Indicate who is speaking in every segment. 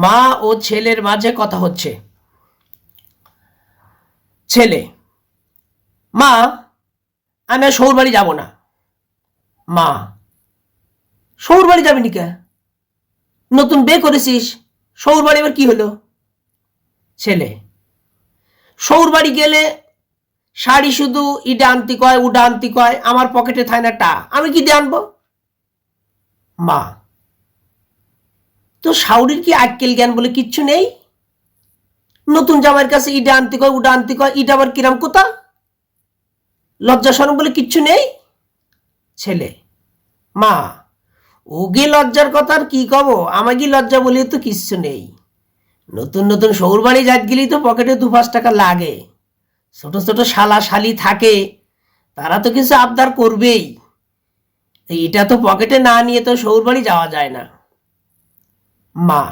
Speaker 1: মা ও ছেলের মাঝে কথা হচ্ছে। ছেলে: মা, আমি আর শ্বশুর বাড়ি যাব না। মা: শ্বশুর বাড়ি যাবি নি কে? নতুন বিয়ে করেছিস, শ্বশুর বাড়ি এবার কি হলো? ছেলে: শ্বশুর বাড়ি গেলে শাড়ি শুধু ইডা আনতি কয় উডা আনতি কয়, আমার পকেটে থায় না টা, আমি কি দিয়ে আনবো? মা: তো শাউরির কি আক্কেল জ্ঞান বলে কিচ্ছু নেই? নতুন জামাইয়ের কাছে ইডা আনতি কয় উডা আনতি কয়, ইটা আবার কিরাম কোথা? লজ্জা শরম বলে কিচ্ছু নেই? ছেলে: মা, ওগে লজ্জার কথা আর কি কব, আমাকে লজ্জা বলে তো কিচ্ছু নেই। নতুন নতুন শ্বশুর বাড়ি যাত গেলেই তো পকেটে 2-5 টাকা লাগে। ছোট ছোট শালা শালি থাকে, তারা তো কিছু আবদার করবেই। এটা তো পকেটে না নিয়ে তো শ্বশুর বাড়ি যাওয়া যায় না। মা: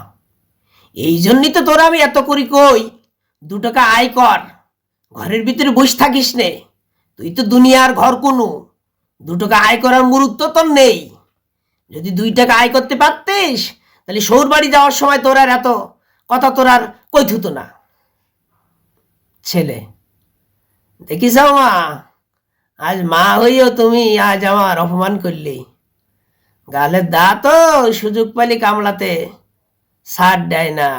Speaker 1: এই জন্যই তো তোরা আমি এত করি কই, 2 টাকা আয় কর, ঘরের ভিতরে বসে থাকিস নে। তুই তো দুনিয়ার ঘর কোনো, 2 টাকা আয় করার মুরুদ তো তোর নেই। যদি 2 টাকা আয় করতে পারতিস, তাহলে শ্বশুর বাড়ি যাওয়ার সময় তোর আর এত কথা তোর আর কই থুতো না। ছেলে: দেখিস মা, আজ মা হইও তুমি আজ আমার অপমান করলি। গালের দাঁত সুযোগ পালি কামলাতে ছাড় দেয় না।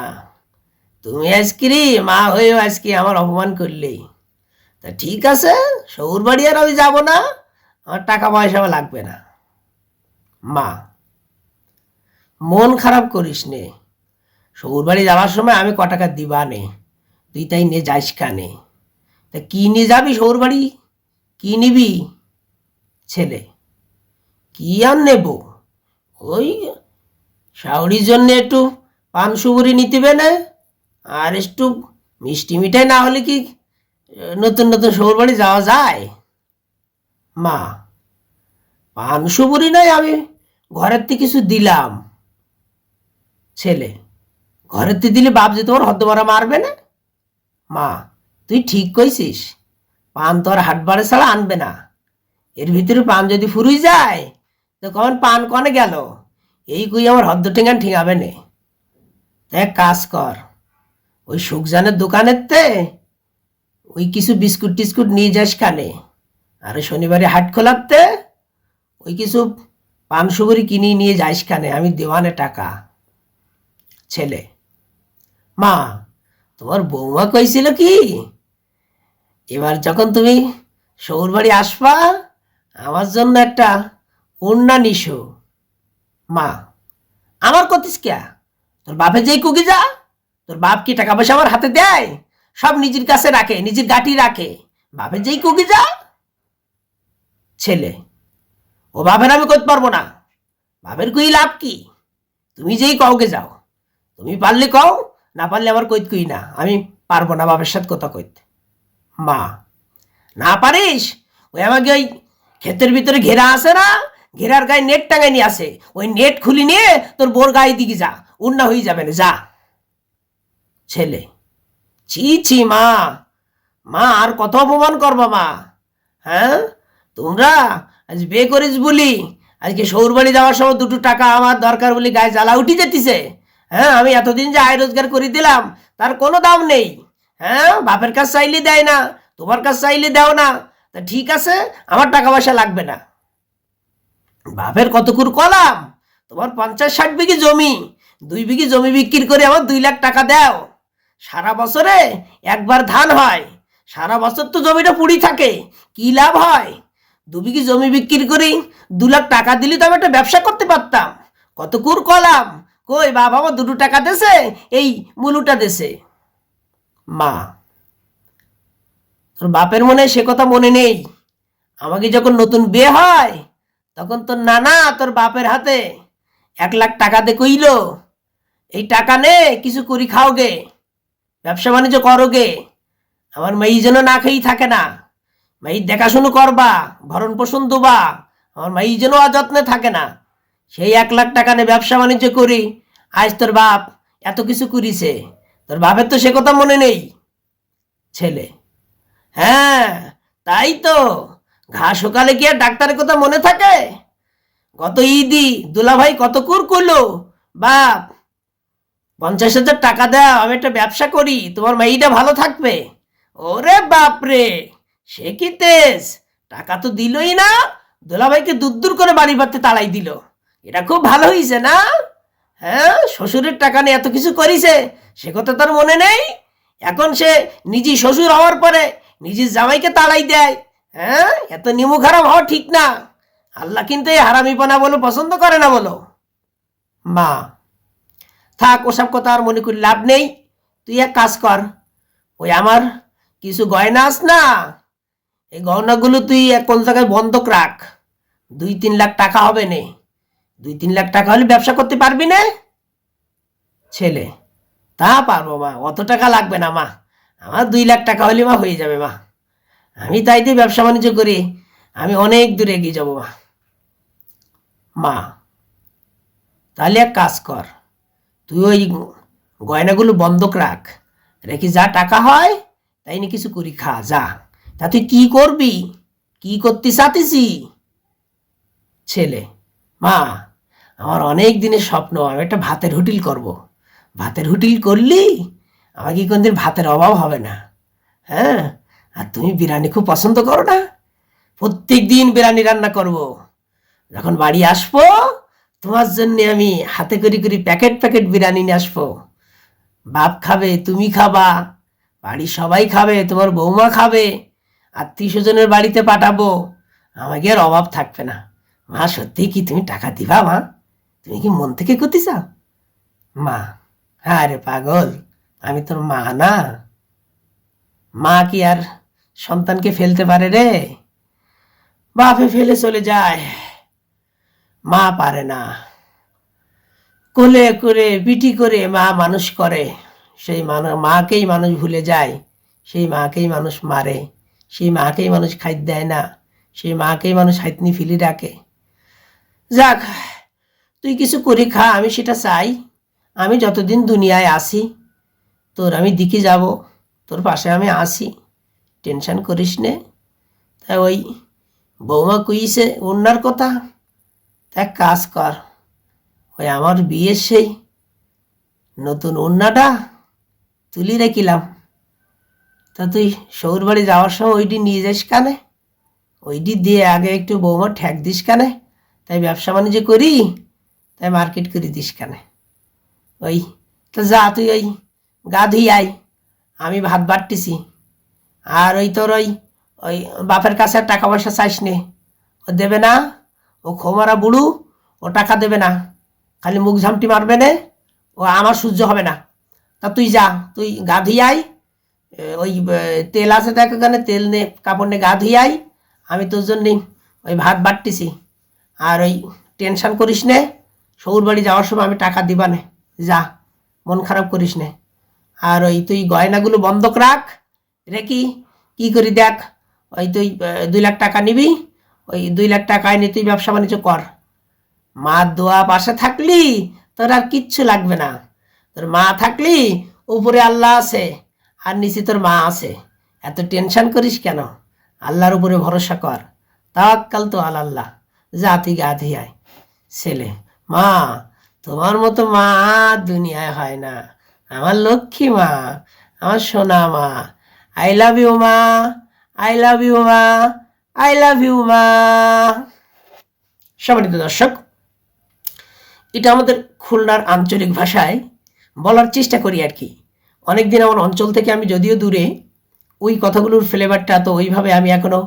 Speaker 1: তুমি আজকে মা হয়েও আজকে আমার অপমান করলি। তা ঠিক আছে, শ্বশুর বাড়ি আর আমি যাবো না, আমার টাকা পয়সাও লাগবে না। মা: মন খারাপ করিস নে, শ্বশুর বাড়ি যাওয়ার সময় আমি ক টাকা দিবা নে, তুই তাই নিয়ে যাইস কানে। তা কি নিয়ে যাবি শ্বশুর বাড়ি, কি নিবি? ছেলে: কি আর নেব, ওই শাওরির জন্য একটু পান সুপুরি নিতে না, আর একটু মিষ্টি মিঠাই না হলে কি নতুন নতুন শ্বশুর বাড়ি যাওয়া যায়? মা: পান সুপুরি নয়, আমি ঘরের থেকে কিছু দিলাম। ছেলে: ঘরের থেকে দিলে বাপ যে তোমার হদ্দমারা মারবে না? মা: তুই ঠিক কইছিস, পান তো আর হাট বাড়ে ছাড়া আনবে না। এর ভিতরে পান যদি ফুরুই যায় তো কখন পান কনে গেল, এই কই আমার হদ্দ ঠেঙ্গান ঠিঙাবে নে। এক কাজ কর, ওই সুখজানের দোকানের তে ওই কিছু বিস্কুট টিস্কুট নিয়ে যাস কানে, আর শনিবারে হাট খোলাতে ওই কিছু পান সুপুরি কিনে নিয়ে যাইস কানে, আমি দেওয়ানে টাকা। ছেলে: মা, তোমার বৌমা কইছিল কি, এবার যখন তুমি শ্বশুর বাড়ি আসবা আমার জন্য একটা ওড়না নিশো। মা: আমার কতিস কে, তোর বাপে যেই কুকি যা, তোর বাপ কি টাকা পয়সা আমার হাতে দেয়? সব নিজের কাছে রাখে, নিজের গাটি রাখে, বাপের যেই কুকি যা। ছেলে: ও বাপের আমি করতে পারবো না, বাপের কুই লাভ কি, তুমি যেই কওকে যাও, তুমি পারলে কও, না পারলে আমার কইত কুই না, আমি পারবো না বাপের সাথে কথা কইতে। মা: না পারিস, ওই আমাকে ওই ক্ষেতের ভিতরে ঘেরা আছে না, ঘেরার গায়ে নেট টাঙাই নিয়ে আসে, ওই নেট খুলি নিয়ে তোর বোর গায়ে দিকে যা, উন্না হয়ে যাবে না, যা। ছেলে: ছি ছি মা, মা আর কত অপমান করবা মা? হ্যাঁ, তোমরা আজ বিয়ে করিস বলি আজকে শ্বশুর বাড়ি যাওয়ার সময় 2 টাকা আমার দরকার বলি গায়ে জ্বালা উঠি যেতিছে। হ্যাঁ, আমি এতদিন যে আয় রোজগার করে দিলাম তার কোনো দাম নেই। হ্যাঁ, বাপের কাছে চাইলে দেয় না, তোমার কাছে চাইলে দাও না, তা ঠিক আছে, আমার টাকা পয়সা লাগবে না। বাপের কতকুর কলাম, তোমার 50-60 বিঘি জমি, 2 বিঘি জমি বিক্রি করে আমার 2 লাখ টাকা দাও। সারা বছরে একবার ধান হয়, সারা বছর তো জমিটা পুড়ি থাকে, কি লাভ হয়? 2 বিঘি জমি বিক্রি করে 2 লাখ টাকা দিলে তো আমি একটা ব্যবসা করতে পারতাম। কতকুর কলাম, কই বাবা আমার 2 টাকা দেছে, এই মুলুটা দেছে। মা: তোর বাপের মনে সে কথা মনে নেই, আমাকে যখন নতুন বিয়ে হয় তখন তোর নানা তোর বাপের হাতে 1 লাখ টাকা দে কইল, এই টাকা নে কিছু করি খাও গে, ব্যবসা বাণিজ্য করো গে, আমার মেয়ে যেন না খেয়েই থাকে না, মেয়ে দেখাশুনো করবা, ভরণ পোষণ দেবা, আমার মেয়ে যেন অযত্নে থাকে না। সেই 1 লাখ টাকা নে ব্যবসা বাণিজ্য করি, আজ তোর বাপ এত কিছু করিছে, তোর বাপের তো সে কথা মনে নেই। ছেলে: হ্যাঁ, তাই তো, ঘা সকালে কি আর ডাক্তারের কথা মনে থাকে? গত ঈদি দুলাভাই কত কুর করলো, বাপ 50,000 টাকা দাও, আমি একটা ব্যবসা করি, তোমার মেয়েটা ভালো থাকবে। ওরে বাপরে, সে কি তেজ! টাকা তো দিলই না, দুলাভাইকে দূর করে বাড়ি ভাতে তাড়াই দিল। এটা খুব ভালো হয়েছে না? হ্যাঁ, শ্বশুরের টাকা নিয়ে এত কিছু করিছে, সে কথা তার মনে নেই। এখন সে নিজে শ্বশুর হওয়ার পরে নিজের জামাইকে তাড়াই দেয়। হ্যাঁ, এত নিমুখ হারাম হওয়া ঠিক না। আল্লাহ কিন্তু এই হারামিপনা বলো পছন্দ করে না বলো। মা, থাক, ওসব কথা আর মনে করি লাভ নেই। তুই এক কাজ কর, ওই আমার কিছু গয়না আস না, এই গয়নাগুলো তুই কোন জায়গায় বন্ধক রাখ। 2-3 লাখ টাকা হবে নে। 2-3 লাখ টাকা হলে ব্যবসা করতে পারবি না? ছেলে, তা পারবো মা, অত টাকা লাগবে না মা, আমার 2 লাখ টাকা হলে মা হয়ে যাবে মা। আমি তাই দিয়ে ব্যবসা বাণিজ্য করি, আমি অনেক দূরে এগিয়ে যাবো মা। মা, তাহলে এক কাজ কর, তুই ওই গয়নাগুলো বন্ধক রাখ, রেখে যা টাকা হয় তাই নিয়ে কিছু করি খা যা। তা তুই কি করবি, কি করতে চাতিছি? ছেলে, মা, আমার অনেক দিনের স্বপ্ন, আমি একটা ভাতের হোটেল করব। ভাতের হোটেল করলি আমাকে কোনদিন ভাতের অভাব হবে না। হ্যাঁ, আর তুমি বিরিয়ানি খুব পছন্দ করো না? প্রত্যেক দিন বিরিয়ানি রান্না করব। যখন বাড়ি আসবো তোমার জন্য আমি হাতে করে করে প্যাকেট প্যাকেট বিরিয়ানি নিয়ে আসবো। বাপ খাবে, তুমি খাবা, বাড়ির সবাই খাবে, তোমার বৌমা খাবে, আত্মীয় স্বজনের বাড়িতে পাঠাবো, আমাকে আর অভাব থাকবে না। মা, সত্যি কি তুমি টাকা দিবা মা? তুমি কি মন থেকে করতে চাও? মা, আরে পাগল, আমি তোর মা না? মা কি আর সন্তানকে ফেলতে পারে রে? বাপে ফেলে চলে যায়, মা পারে না। কোলে করে পিটি করে মা মানুষ করে, সেই মাকেই মানুষ ভুলে যায়, সেই মাকেই মানুষ মারে, সেই মাকেই মানুষ খাইতে দেয় না, সেই মাকেই মানুষ হাইতনি ফিলি রাখে। যাক, তুই কিছু করে খা, আমি সেটা চাই। আমি যতদিন দুনিয়ায় আসি তোর আমি দিকে যাব, তোর পাশে আমি আসি, টেনশন করিস নে। তাই ওই বৌমা কইছে অন্যার কথা, তা কাজ কর, ওই আমার বিয়ের সেই নতুন ওড়নাটা তুলি রেখিলাম, তা তুই শ্বশুর বাড়ি যাওয়ার সময় ওইটি নিয়ে যাস কানে, ওইটি দিয়ে আগে একটু বৌমা ঠেক দিস কানে, তাই ব্যবসা বাণিজ্য করি, তাই মার্কেট করে দিস কানে। ওই তো যা, তুই ওই গা ধুই আয়, আমি ভাত বাড়তেছি। আর ওই তোর ওই ওই বাপের কাছে আর টাকা পয়সা চাইস নে, ও দেবে না, ও খোমারা বুড়ু, ও টাকা দেবে না, খালি মুখ ঝামটি মারবে না, ও আমার সহ্য হবে না। তা তুই যা, তুই গা ধুই আয়, ওই তেল আছে দেখ ওখানে, তেল নে, কাপড় নে, গা ধুই আয়, আমি তোর জন্যে ওই ভাত বাড়তেছি। আর ওই টেনশন করিস নে, শ্বশুর বাড়ি যাওয়ার সময় আমি টাকা দিবা নে, যা, মন খারাপ করিস নে। আর ওই তুই গয়নাগুলো বন্ধক রাখ, রেখি কি করি দেখ, ওই তুই 2 লাখ টাকা নিবি, ওই 2 লাখ টাকা এনে তুই ব্যবসা বাণিজ্য কর। মা দোয়া পাশে থাকলি তোর আর কিচ্ছু লাগবে না। তোর মা থাকলি উপরে আল্লাহ আছে আর নিচে তোর মা আছে, এত টেনশন করিস কেন? আল্লাহর উপরে ভরসা কর, তাওয়াক্কাল তো আল্লাহ। যা, তুই গা ধুই আয়। ছেলে, মা, তোমার মতো মা দুনিয়ায় হয় না, আমার লক্ষ্মী মা, আমার সোনা মা। আই লাভ ইউ মা, আই লাভ ইউ মা, আই লাভ ইউ মা। সম্মানিত দর্শক, এটা আমাদের খুলনার আঞ্চলিক ভাষায় বলার চেষ্টা করি আর কি। অনেকদিন আমার অঞ্চল থেকে আমি যদিও দূরে, ওই কথাগুলোর ফ্লেভারটা তো ওইভাবে আমি এখনো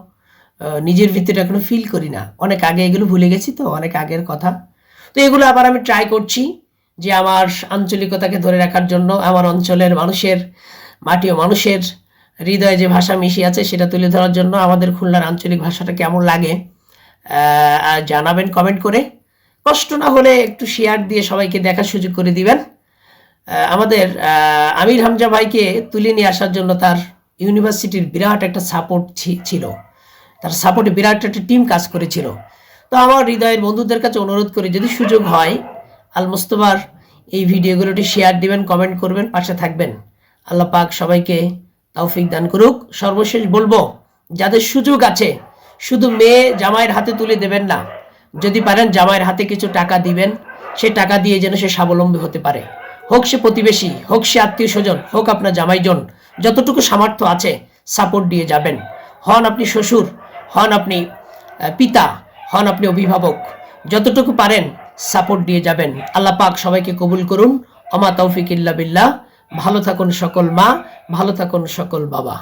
Speaker 1: নিজের ভিতরে এখনো ফিল করি না। অনেক আগে এগুলো ভুলে গেছি, তো অনেক আগের কথা। তো এগুলো আবার আমি ট্রাই করছি যে আমার আঞ্চলিকতাকে ধরে রাখার জন্য, আমার অঞ্চলের মানুষের, মাটি ও মানুষের হৃদয়ে যে ভাষা মিশে আছে সেটা তুলে ধরার জন্য। আমাদের খুলনার আঞ্চলিক ভাষাটা কেমন লাগে জানাবেন কমেন্ট করে। কষ্ট না হলে একটু শেয়ার দিয়ে সবাইকে দেখার সুযোগ করে দিবেন। আমাদের আমির হামজা ভাইকে তুলে নিয়ে আসার জন্য তার ইউনিভার্সিটির বিরাট একটা সাপোর্ট ছিল, তার সাপোর্টে বিরাট একটা টিম কাজ করেছিল। তো আমার হৃদয়ের বন্ধুদের কাছে অনুরোধ করি, যদি সুযোগ হয় আল মুস্তফার এই ভিডিওগুলোটি শেয়ার দিবেন, কমেন্ট করবেন, পাশে থাকবেন। আল্লাহ পাক সবাইকে তৌফিক দান করুক। সর্বশেষ বলবো, যাদের সুযোগ আছে শুধু মেয়ে জামাইয়ের হাতে তুলে দেবেন না, যদি পারেন জামাইয়ের হাতে কিছু টাকা দিবেন, সে টাকা দিয়ে যেন সে স্বাবলম্বী হতে পারে। হোক সে প্রতিবেশী, হোক সে আত্মীয় স্বজন, হোক আপনার জামাইজন, যতটুকু সামর্থ্য আছে সাপোর্ট দিয়ে যাবেন। হন আপনি শ্বশুর, হন আপনি পিতা, হন আপনি অভিভাবক, যতটুকু পারেন সাপোর্ট দিয়ে যাবেন। আল্লাহ পাক সবাইকে কবুল করুন। ওমা তৌফিক ইল্লা বিল্লাহ। ভালো থাকুন সকল মা, ভালো থাকুন সকল বাবা।